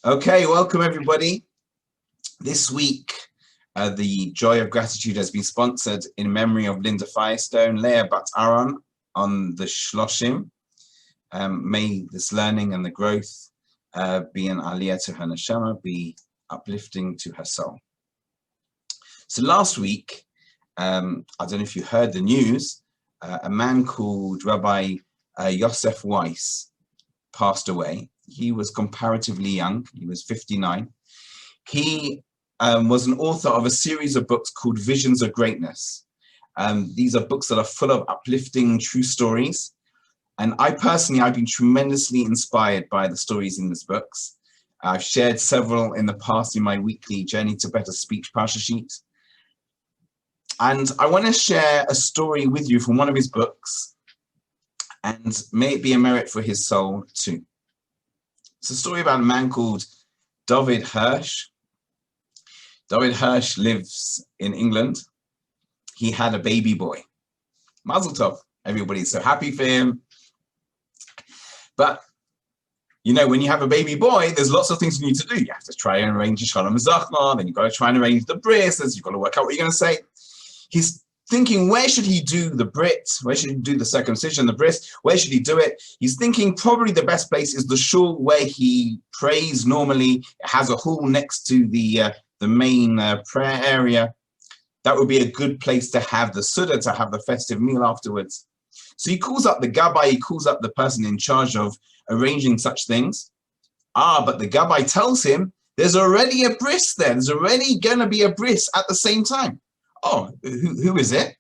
Okay, welcome everybody. This week, the Joy of Gratitude has been sponsored in memory of Linda Firestone, Leah Bat Aaron on the Shloshim. May this learning and the growth be an aliyah to her neshama, be uplifting to her soul. So last week, I don't know if you heard the news, a man called Rabbi Yosef Weiss passed away. He was comparatively young. He was 59. He was an author of a series of books called Visions of Greatness. These are books that are full of uplifting true stories. And I've been tremendously inspired by the stories in these books. I've shared several in the past in my weekly Journey to Better Speech Parsha sheet. And I want to share a story with you from one of his books, and may it be a merit for his soul too. It's a story about a man called David Hirsch. David Hirsch lives in England. He had a baby boy. Mazel tov. Everybody's so happy for him. But, you know, when you have a baby boy, there's lots of things you need to do. You have to try and arrange a shalom zachma, then you've got to try and arrange the bris, you've got to work out what you're going to say. He's thinking, where should he do the brit? Where should he do the circumcision, the bris? Where should he do it? He's thinking probably the best place is the shul where he prays normally. It has a hall next to the main prayer area. That would be a good place to have the Suda, to have the festive meal afterwards. So he calls up the Gabbai, he calls up the person in charge of arranging such things. But the Gabbai tells him there's already a bris there. There's already going to be a bris at the same time. Oh, who is it?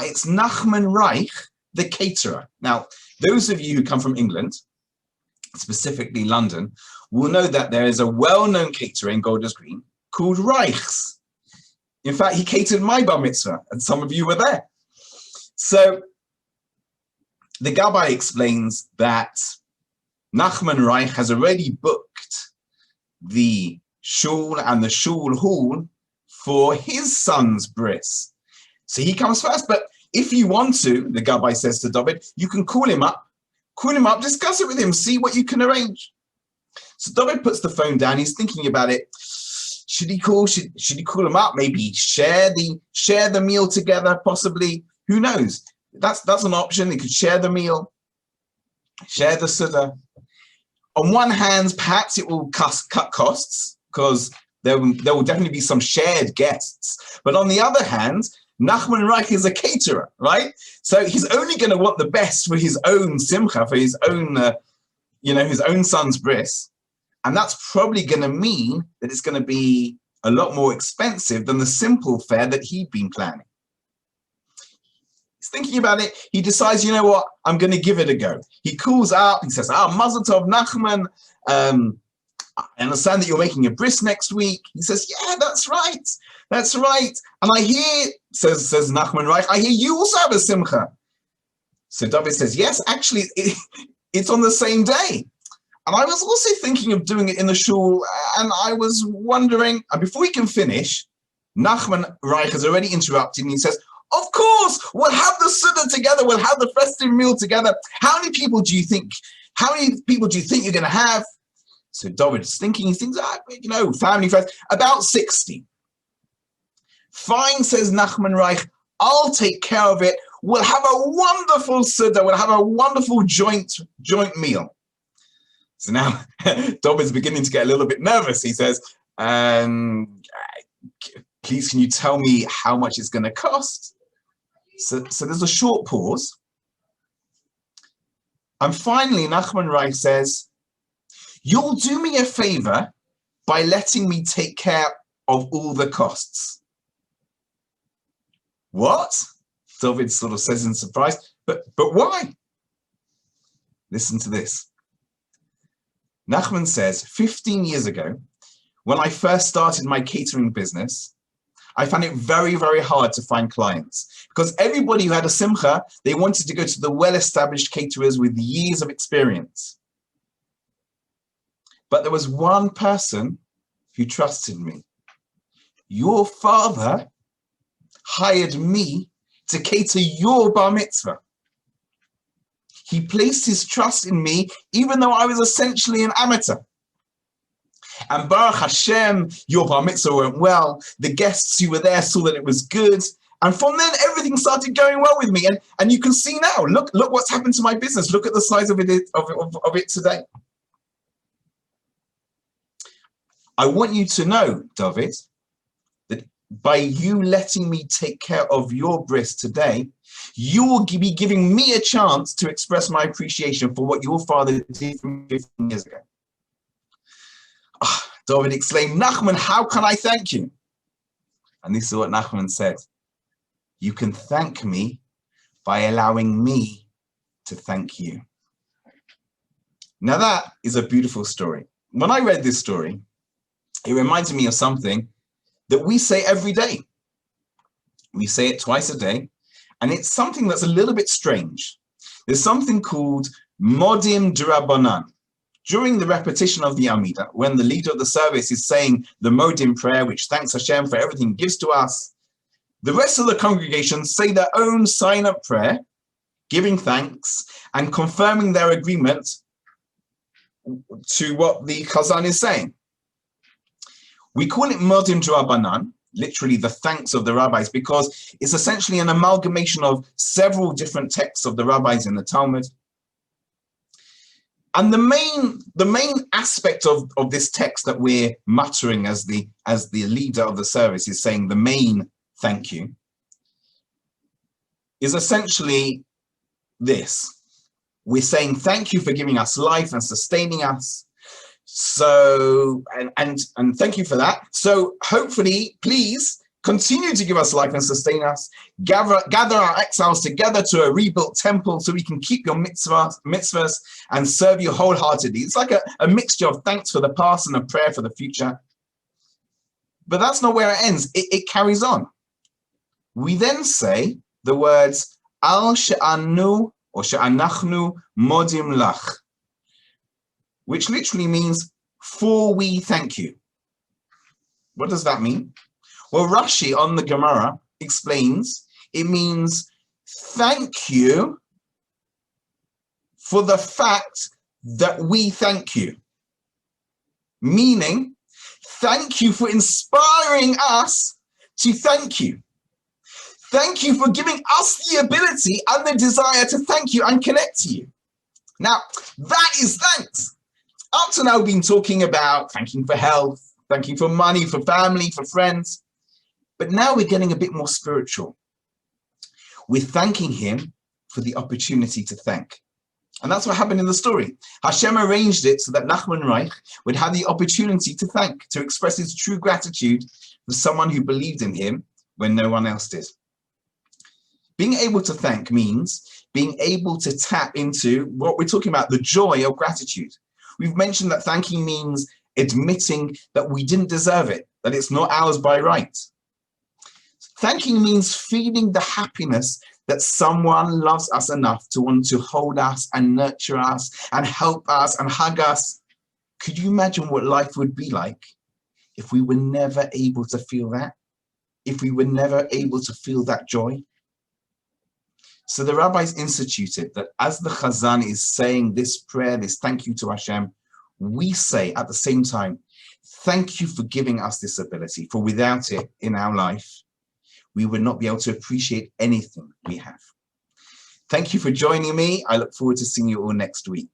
It's Nachman Reich, the caterer. Now, those of you who come from England, specifically London, will know that there is a well-known caterer in Golders Green called Reich's. In fact, he catered my bar mitzvah, and some of you were there. So the Gabbai explains that Nachman Reich has already booked the shul and the shul hall for his son's bris. So he comes first, but if you want to, the Gabbai says to David, you can call him up, discuss it with him, see what you can arrange. So David puts the phone down, he's thinking about it. Should he call him up? Maybe share the meal together, possibly. Who knows? That's an option. They could share the meal, share the Suda. On one hand, perhaps it will cut costs, because there will definitely be some shared guests. But on the other hand, Nachman Reich is a caterer, right? So he's only going to want the best for his own simcha, for his own, his own son's bris. And that's probably going to mean that it's going to be a lot more expensive than the simple fare that he'd been planning. He's thinking about it. He decides, you know what? I'm going to give it a go. He calls up. He says, Mazel tov, Nachman. I understand that you're making a bris next week. He says, yeah, that's right. That's right. And I hear, says Nachman Reich, I hear you also have a simcha. So David says, yes, actually, it's on the same day. And I was also thinking of doing it in the shul, and I was wondering, and before he can finish, Nachman Reich has already interrupted, and he says, of course, we'll have the Suda together, we'll have the festive meal together. How many people do you think you're going to have? So David is thinking, he thinks, family, friends, about 60. Fine, says Nachman Reich, I'll take care of it. We'll have a wonderful Suda, we'll have a wonderful joint meal. So now David's beginning to get a little bit nervous. He says, please, can you tell me how much it's going to cost? So there's a short pause. And finally, Nachman Reich says, you'll do me a favor by letting me take care of all the costs. What? David sort of says in surprise, but why? Listen to this. Nachman says, 15 years ago, when I first started my catering business, I found it very, very hard to find clients because everybody who had a simcha, they wanted to go to the well-established caterers with years of experience. But there was one person who trusted me. Your father hired me to cater your bar mitzvah. He placed his trust in me, even though I was essentially an amateur. And Baruch Hashem, your bar mitzvah went well. The guests who were there saw that it was good. And from then, everything started going well with me. And you can see now, look what's happened to my business. Look at the size of it today. I want you to know, David, that by you letting me take care of your bris today, you will be giving me a chance to express my appreciation for what your father did for me 15 years ago. David exclaimed, Nachman, how can I thank you? And this is what Nachman said. You can thank me by allowing me to thank you. Now that is a beautiful story. When I read this story, it reminded me of something that we say every day. We say it twice a day, and it's something that's a little bit strange. There's something called Modim D'Rabbanan. During the repetition of the Amidah, when the leader of the service is saying the Modim prayer, which thanks Hashem for everything he gives to us, the rest of the congregation say their own sign-up prayer, giving thanks and confirming their agreement to what the Chazan is saying. We call it Modim D'Rabbanan, literally the thanks of the rabbis, because it's essentially an amalgamation of several different texts of the rabbis in the Talmud. And the main aspect of this text that we're muttering as the leader of the service is saying the main thank you is essentially this. We're saying thank you for giving us life and sustaining us. So, and thank you for that. So hopefully, please continue to give us life and sustain us. Gather our exiles together to a rebuilt temple so we can keep your mitzvahs and serve you wholeheartedly. It's like a mixture of thanks for the past and a prayer for the future. But that's not where it ends. It carries on. We then say the words al she'anu or she'anachnu modim lach, which literally means for we thank you. What does that mean? Well, Rashi on the Gemara explains it means thank you for the fact that we thank you. Meaning, thank you for inspiring us to thank you. Thank you for giving us the ability and the desire to thank you and connect to you. Now, that is thanks. Up to now, we've been talking about thanking for health, thanking for money, for family, for friends. But now we're getting a bit more spiritual. We're thanking him for the opportunity to thank. And that's what happened in the story. Hashem arranged it so that Nachman Reich would have the opportunity to thank, to express his true gratitude for someone who believed in him when no one else did. Being able to thank means being able to tap into what we're talking about, the joy of gratitude. We've mentioned that thanking means admitting that we didn't deserve it, that it's not ours by right. Thanking means feeling the happiness that someone loves us enough to want to hold us and nurture us and help us and hug us. Could you imagine what life would be like if we were never able to feel that? If we were never able to feel that joy? So the rabbis instituted that as the Chazan is saying this prayer, this thank you to Hashem, we say at the same time, thank you for giving us this ability, for without it in our life, we would not be able to appreciate anything we have. Thank you for joining me. I look forward to seeing you all next week.